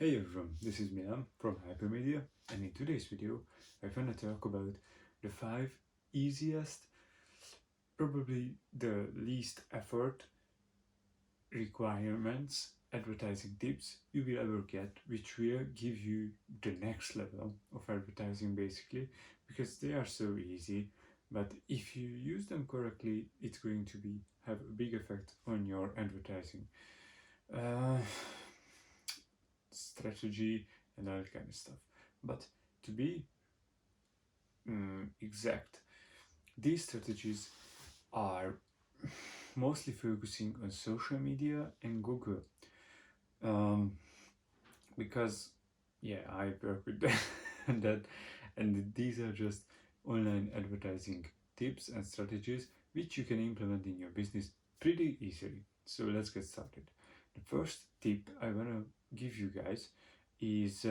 Hey everyone, this is Milan from Hypermedia, and in today's video I want to talk about the 5 easiest, probably the least effort requirements advertising tips you will ever get, which will give you the next level of advertising basically, because they are so easy, but if you use them correctly it's going to have a big effect on your advertising strategy and all that kind of stuff. But to be exact, these strategies are mostly focusing on social media and Google, because I work with that, and these are just online advertising tips and strategies which you can implement in your business pretty easily. So let's get started. The first tip I want to give you guys is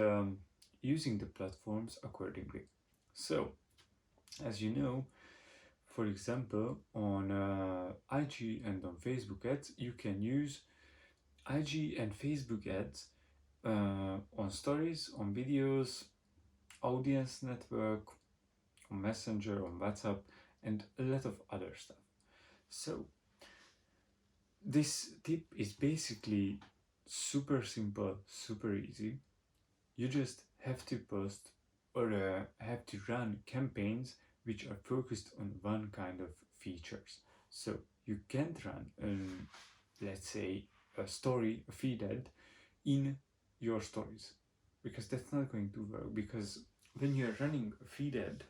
using the platforms accordingly. So, as you know, for example, on IG and on Facebook ads, you can use IG and Facebook ads on stories, on videos, audience network, on Messenger, on WhatsApp, and a lot of other stuff. So, this tip is basically super simple, super easy. You just have to post or have to run campaigns which are focused on one kind of features. So you can't run, let's say, a story, a feed ad in your stories, because that's not going to work. Because when you're running a feed ad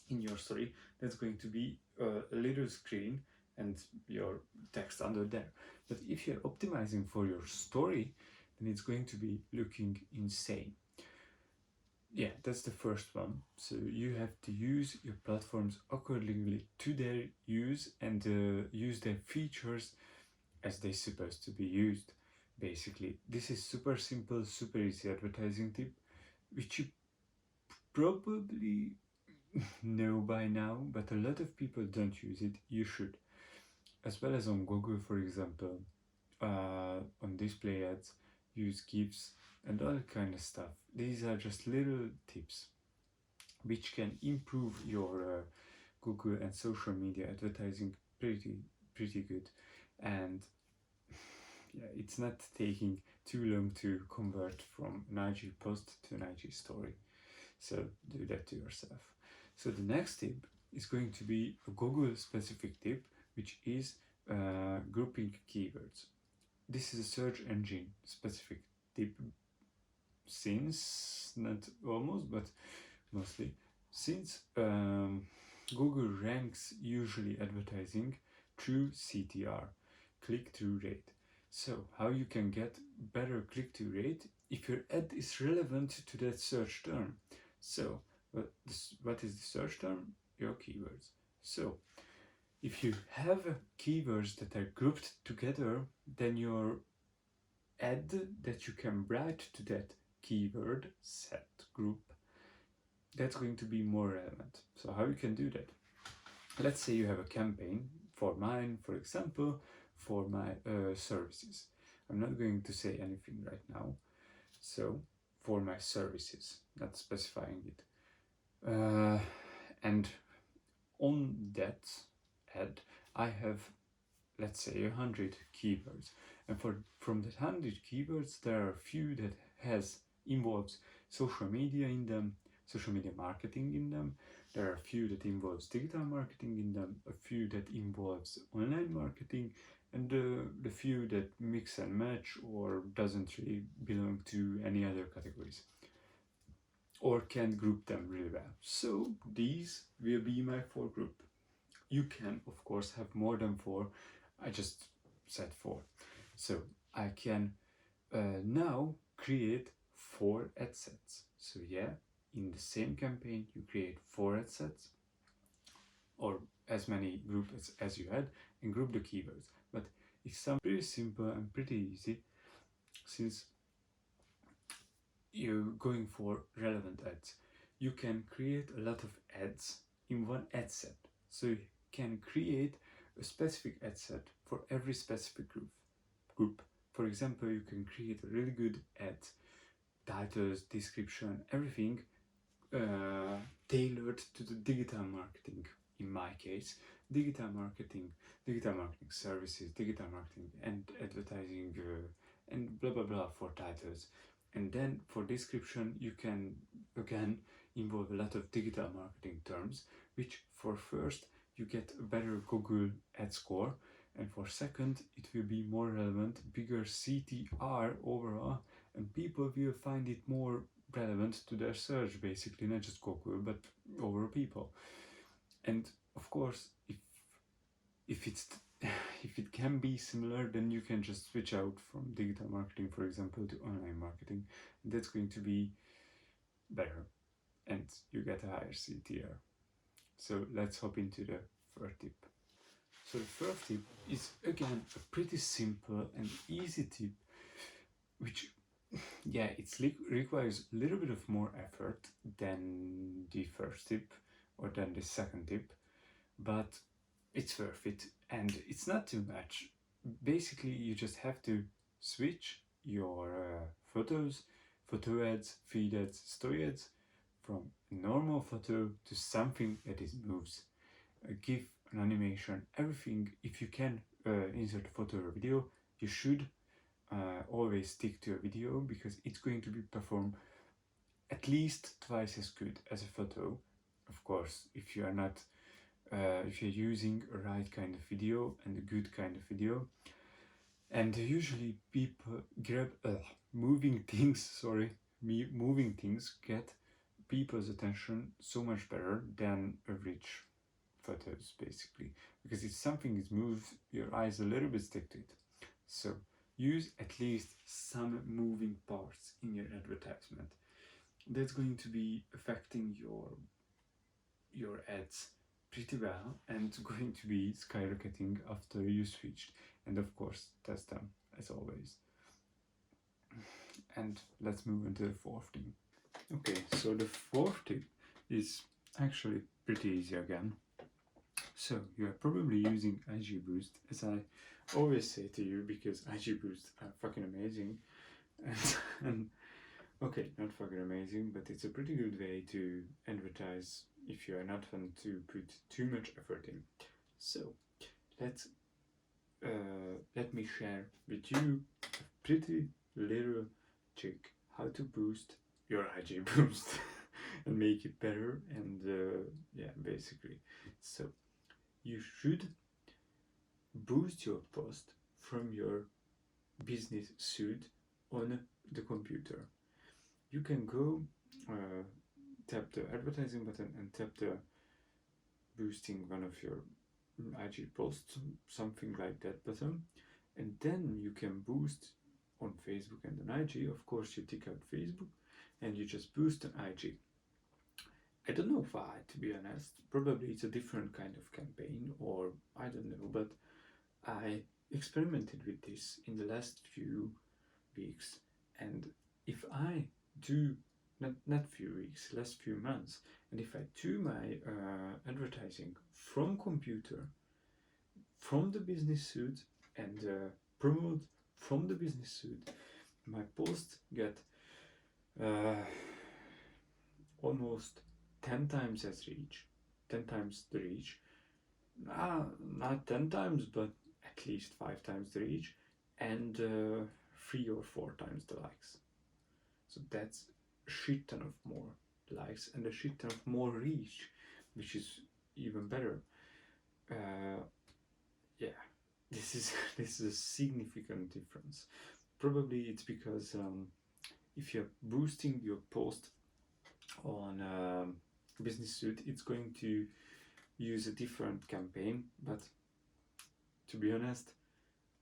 in your story, that's going to be a little screen and your text under there. But if you're optimizing for your story, then it's going to be looking insane. Yeah, that's the first one. So you have to use your platforms accordingly to their use and use their features as they're supposed to be used. Basically, this is super simple, super easy advertising tip, which you probably know by now, but a lot of people don't use it. You should. As well as on Google, for example, on display ads, use GIFs and all kind of stuff. These are just little tips which can improve your Google and social media advertising pretty good. And yeah, it's not taking too long to convert from an IG post to an IG story. So do that to yourself. So the next tip is going to be a Google specific tip, which is grouping keywords. This is a search engine specific tip, since not almost but mostly, since Google ranks usually advertising through CTR, click-through rate. So how you can get better click-through rate if your ad is relevant to that search term. So what is the search term? Your keywords. So if you have keywords that are grouped together, then your ad that you can write to that keyword set group, that's going to be more relevant. So how you can do that? Let's say you have a campaign for mine, for example, for my services. I'm not going to say anything right now. So for my services, not specifying it. And on that ad, I have, let's say, 100 keywords. And from that 100 keywords, there are a few that involves social media in them, social media marketing in them. There are a few that involves digital marketing in them, a few that involves online marketing, and the few that mix and match or doesn't really belong to any other categories, or can group them really well. So these will be my 4 group. You can of course have more than 4. I just said 4. So I can now create 4 ad sets. So yeah, in the same campaign you create 4 ad sets, or as many groups as you had, and group the keywords. But it's pretty simple and pretty easy, since you're going for relevant ads. You can create a lot of ads in one ad set. So you can create a specific ad set for every specific group. For example, you can create a really good ad titles, description, everything tailored to the digital marketing. In my case, digital marketing services, digital marketing and advertising, and blah blah blah for titles. And then for description, you can again involve a lot of digital marketing terms, which for first you get a better Google ad score, and for second it will be more relevant, bigger CTR overall, and people will find it more relevant to their search, basically, not just Google but over people. And of course, if it's if it can be similar, then you can just switch out from digital marketing, for example, to online marketing. That's going to be better, and you get a higher CTR. So let's hop into the first tip. So the first tip is again a pretty simple and easy tip, which requires a little bit of more effort than the first tip or than the second tip, but it's worth it, and it's not too much. Basically, you just have to switch your photos, photo ads, feed ads, story ads from normal photo to something that is moves. Give an animation, everything. If you can insert a photo or video, you should always stick to a video, because it's going to be performed at least twice as good as a photo. Of course, if you are not if you're using a right kind of video and a good kind of video. And usually people grab moving things get people's attention so much better than average photos, basically, because if something is moved, your eyes a little bit stick to it. So use at least some moving parts in your advertisement. That's going to be affecting your ads pretty well, and going to be skyrocketing after you switched. And of course, test them as always. And let's move into the fourth tip. Okay, so the fourth tip is actually pretty easy again. So you are probably using IG Boost, as I always say to you, because IG Boost are fucking amazing. And okay, not fucking amazing, but it's a pretty good way to advertise if you are not one to put too much effort in. So let me share with you a pretty little trick how to boost your IG Boost and make it better. And basically, so you should boost your post from your business suite on the computer. You can go tap the advertising button and tap the boosting one of your IG posts, something like that button, and then you can boost on Facebook and on IG. Of course, you tick out Facebook and you just boost on IG. I don't know why, to be honest. Probably it's a different kind of campaign, or I don't know, but I experimented with this in the last few weeks, and if I do not few weeks, last few months, and if I do my advertising from computer, from the business suite, and promote from the business suite, my posts get almost 10 times as reach, 10 times the reach. Not 10 times, but at least 5 times the reach, and 3 or 4 times the likes. So that's a shit ton of more likes and a shit ton of more reach, which is even better. This is a significant difference. Probably it's because if you're boosting your post on business suite, it's going to use a different campaign, but to be honest,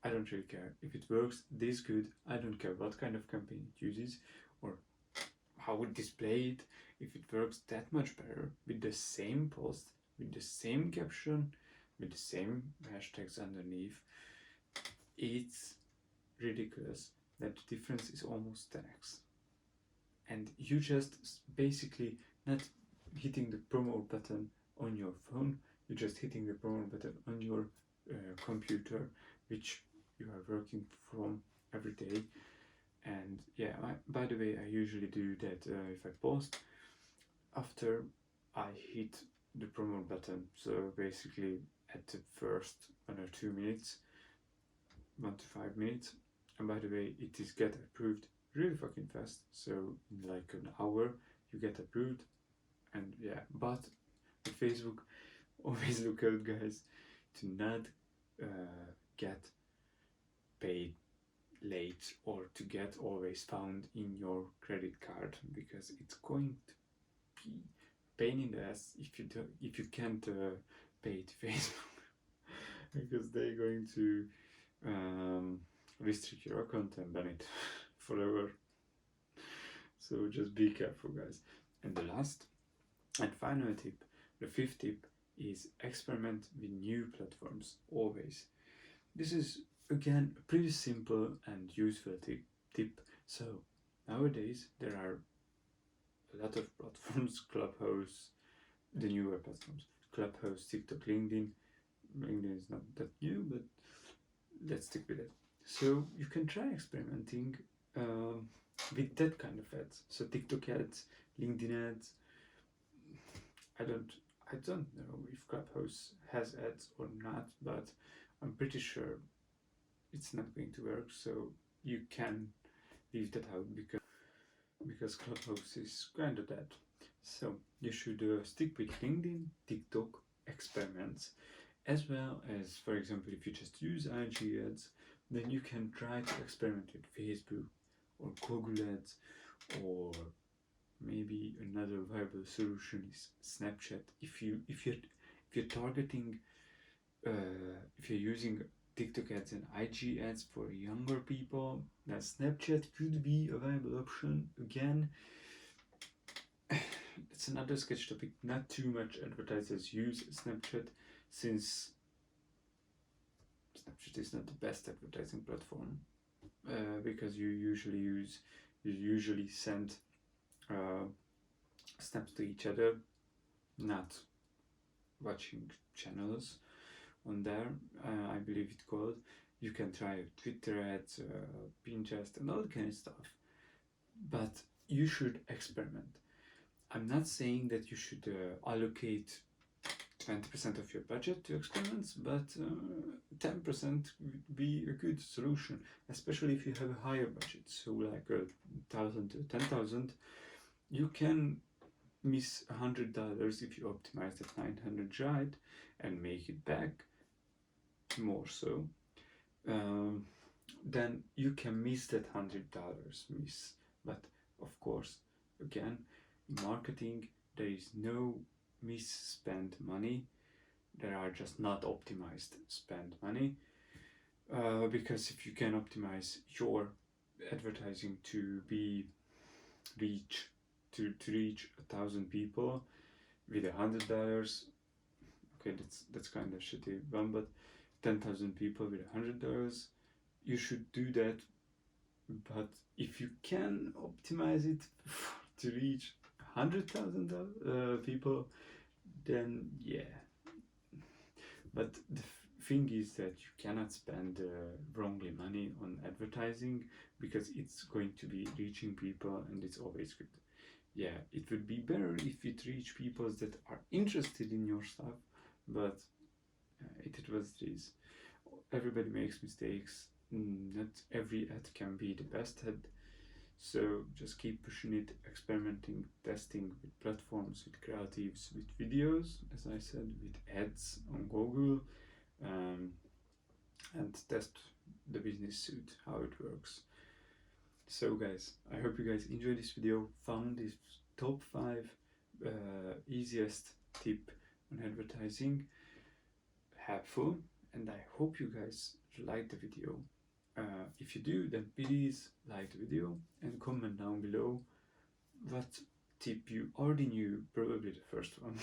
I don't really care. If it works this good, I don't care what kind of campaign it uses or how it display it. If it works that much better with the same post, with the same caption, with the same hashtags underneath, it's ridiculous that the difference is almost 10x. And you just basically not hitting the promote button on your phone, you're just hitting the promote button on your computer, which you are working from every day, And yeah, by the way, I usually do that if I post after I hit the promote button. So basically at the first 1 or 2 minutes, 1 to 5 minutes. And by the way, it is get approved really fucking fast. So in like an hour you get approved. And yeah, but with Facebook, always look out, guys, to not get paid late or to get always found in your credit card, because it's going to be pain in the ass if you can't pay to Facebook because they're going to restrict your account and ban it forever. So just be careful, guys. And the last and final tip, the fifth tip, is experiment with new platforms always. This is again a pretty simple and useful tip. So nowadays there are a lot of platforms, Clubhouse, the newer platforms, Clubhouse, TikTok, LinkedIn. LinkedIn is not that new, but let's stick with it. So you can try experimenting with that kind of ads. So TikTok ads, LinkedIn ads. I don't know if Clubhouse has ads or not, but I'm pretty sure it's not going to work. So you can leave that out because Clubhouse is kind of dead. So you should stick with LinkedIn, TikTok experiments, as well as, for example, if you just use IG ads, then you can try to experiment with Facebook or Google ads, or maybe another viable solution is Snapchat. If you're targeting, if you're using TikTok ads and IG ads for younger people, then Snapchat could be a viable option. Again, it's another sketch topic. Not too much advertisers use Snapchat, since Snapchat is not the best advertising platform, because you usually send snaps to each other, not watching channels on there. I believe it's called. You can try Twitter ads, Pinterest, and all that kind of stuff, but you should experiment. I'm not saying that you should allocate 20% of your budget to experiments, but 10% would be a good solution, especially if you have a higher budget. So like 1,000 to 10,000, you can miss $100 if you optimize that 900 right and make it back more. So then you can miss that $100 miss. But of course, again, in marketing there is no misspent money. There are just not optimized spent money, because if you can optimize your advertising to reach 1,000 people with $100, okay, that's kind of shitty one, but 10,000 people with $100, you should do that. But if you can optimize it to reach 100,000 people, then yeah. But the thing is that you cannot spend wrongly money on advertising, because it's going to be reaching people and it's always good. Yeah, it would be better if it reach people that are interested in your stuff, but it was this. Everybody makes mistakes. Not every ad can be the best ad. So just keep pushing it, experimenting, testing with platforms, with creatives, with videos, as I said, with ads on Google, and test the business suit, how it works. So guys, I hope you guys enjoyed this video, found this top 5 easiest tip on advertising helpful, and I hope you guys liked the video. If you do, then please like the video and comment down below what tip you already knew, probably the first one,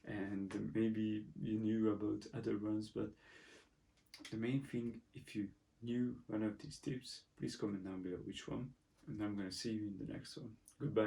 and maybe you knew about other ones, but the main thing, if you knew one of these tips, please comment down below which one, and I'm gonna see you in the next one. Goodbye.